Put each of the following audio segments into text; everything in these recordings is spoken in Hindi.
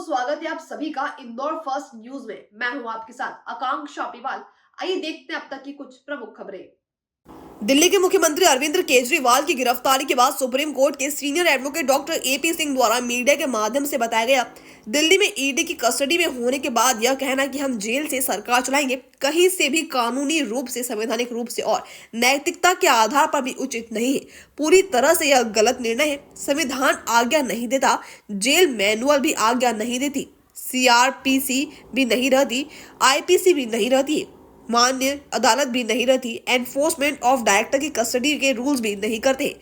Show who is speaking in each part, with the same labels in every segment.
Speaker 1: स्वागत है आप सभी का इंदौर फर्स्ट न्यूज में। मैं हूं आपके साथ आकांक्षा पीवाल। आइए देखते हैं अब तक की कुछ प्रमुख खबरें। दिल्ली के मुख्यमंत्री अरविंद केजरीवाल की गिरफ्तारी के बाद सुप्रीम कोर्ट के senior advocate doctor AP Singh द्वारा मीडिया के माध्यम से बताया गया, दिल्ली में ईडी की कस्टडी में होने के बाद यह कहना कि हम जेल से सरकार चलाएंगे कहीं से भी कानूनी रूप से, संवैधानिक रूप से और नैतिकता के आधार पर भी उचित नहीं है। पूरी तरह से यह गलत निर्णय है। संविधान आज्ञा नहीं देता, जेल मैनुअल भी आज्ञा नहीं देती, सीआरपीसी भी नहीं रहती, आईपीसी भी नहीं रहती, मान्य अदालत भी नहीं रहती, एनफोर्समेंट ऑफ डायरेक्टर की कस्टडी के रूल्स भी नहीं करते।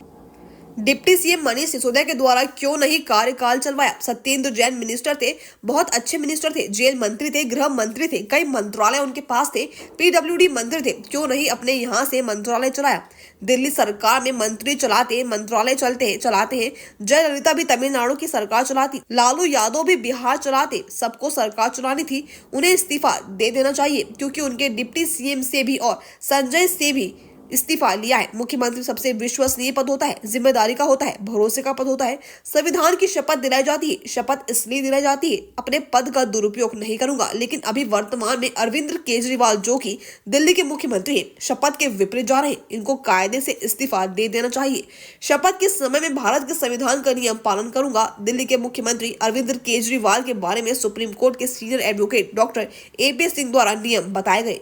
Speaker 1: डिप्टी सीएम मनीष सिसोदिया के द्वारा क्यों नहीं कार्यकाल चलवाया? सत्येंद्र जैन मिनिस्टर थे, बहुत अच्छे मिनिस्टर थे, जेल मंत्री थे, गृह मंत्री थे, कई मंत्रालय उनके पास थे, पीडब्ल्यूडी मंत्री थे, क्यों नहीं अपने यहाँ से मंत्रालय चलाया? दिल्ली सरकार में मंत्री चलाते, मंत्रालय चलाते हैं। जयललिता भी तमिलनाडु की सरकार चलाती, लालू यादव भी बिहार चलाते, सबको सरकार चलानी थी। उन्हें इस्तीफा दे देना चाहिए क्योंकि उनके डिप्टी सीएम से भी और संजय से भी इस्तीफा लिया है। मुख्यमंत्री सबसे विश्वसनीय पद होता है, जिम्मेदारी का होता है, भरोसे का पद होता है। संविधान की शपथ दिलाई जाती है। शपथ इसलिए दिलाई जाती है, अपने पद का दुरुपयोग नहीं करूंगा। लेकिन अभी वर्तमान में अरविंद केजरीवाल जो कि दिल्ली के मुख्यमंत्री हैं, शपथ के विपरीत जा रहे हैं। इनको कायदे से इस्तीफा दे देना चाहिए। शपथ के समय में भारत के संविधान का नियम पालन करूंगा। दिल्ली के मुख्यमंत्री अरविंद केजरीवाल के बारे में सुप्रीम कोर्ट के senior advocate doctor AP Singh द्वारा नियम बताए गए।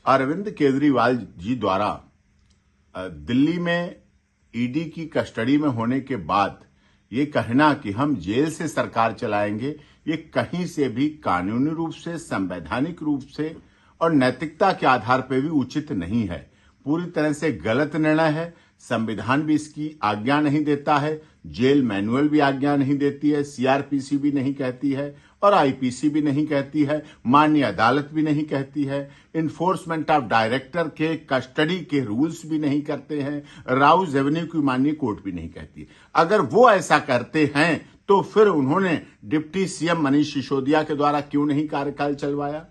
Speaker 2: अरविंद केजरीवाल जी द्वारा दिल्ली में ईडी की कस्टडी में होने के बाद ये कहना कि हम जेल से सरकार चलाएंगे, ये कहीं से भी कानूनी रूप से, संवैधानिक रूप से और नैतिकता के आधार पर भी उचित नहीं है। पूरी तरह से गलत निर्णय है। संविधान भी इसकी आज्ञा नहीं देता है, जेल मैनुअल भी आज्ञा नहीं देती है, सीआरपीसी भी नहीं कहती है और आईपीसी भी नहीं कहती है, माननीय अदालत भी नहीं कहती है, इन्फोर्समेंट ऑफ डायरेक्टर के कस्टडी के रूल्स भी नहीं करते हैं, राउज एवेन्यू की माननीय कोर्ट भी नहीं कहती है। अगर वो ऐसा करते हैं तो फिर उन्होंने डिप्टी सीएम मनीष सिसोदिया के द्वारा क्यों नहीं कार्यकाल चलवाया?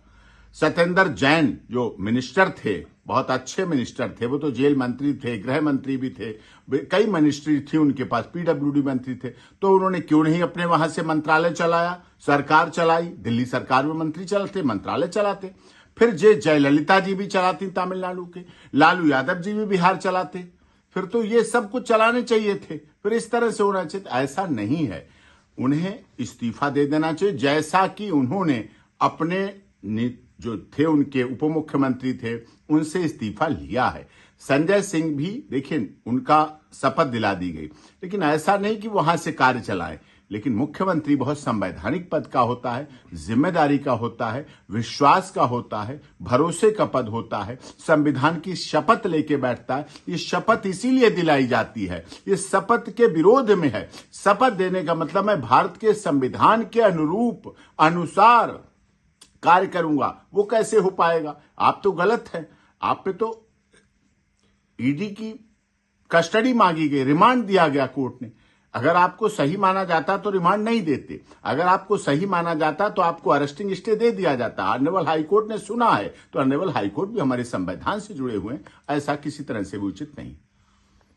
Speaker 2: सत्येंद्र जैन जो मिनिस्टर थे, बहुत अच्छे मिनिस्टर थे, वो तो जेल मंत्री थे, गृह मंत्री भी थे, कई मिनिस्ट्री थी उनके पास, पीडब्ल्यूडी मंत्री थे, तो उन्होंने क्यों नहीं अपने वहां से मंत्रालय चलाया, सरकार चलाई? दिल्ली सरकार में मंत्री चलाते, मंत्रालय चलाते। फिर जयललिता जी भी चलाती तमिलनाडु के, लालू यादव जी भी बिहार चलाते, फिर तो ये सब कुछ चलाने चाहिए थे। फिर इस तरह से होना चाहिए, ऐसा नहीं है। उन्हें इस्तीफा दे देना चाहिए, जैसा कि उन्होंने अपने जो थे उनके उप मुख्यमंत्री थे उनसे इस्तीफा लिया है। संजय सिंह भी देखिए, उनका शपथ दिला दी गई, लेकिन ऐसा नहीं कि वहां से कार्य चलाएं। लेकिन मुख्यमंत्री बहुत संवैधानिक पद का होता है, जिम्मेदारी का होता है, विश्वास का होता है, भरोसे का पद होता है, संविधान की शपथ लेके बैठता है। ये शपथ इसीलिए दिलाई जाती है, ये शपथ के विरोध में है। शपथ देने का मतलब मैं भारत के संविधान के अनुरूप, अनुसार कार्य करूंगा। वो कैसे हो पाएगा? आप तो गलत हैं। आप पे तो ईडी की कस्टडी मांगी गई, रिमांड दिया गया कोर्ट ने। अगर आपको सही माना जाता तो रिमांड नहीं देते, अगर आपको सही माना जाता तो आपको अरेस्टिंग स्टे दे दिया जाता। ऑनरेबल हाईकोर्ट ने सुना है, तो ऑनरेबल हाईकोर्ट भी हमारे संविधान से जुड़े हुए हैं, ऐसा किसी तरह से भी उचित नहीं।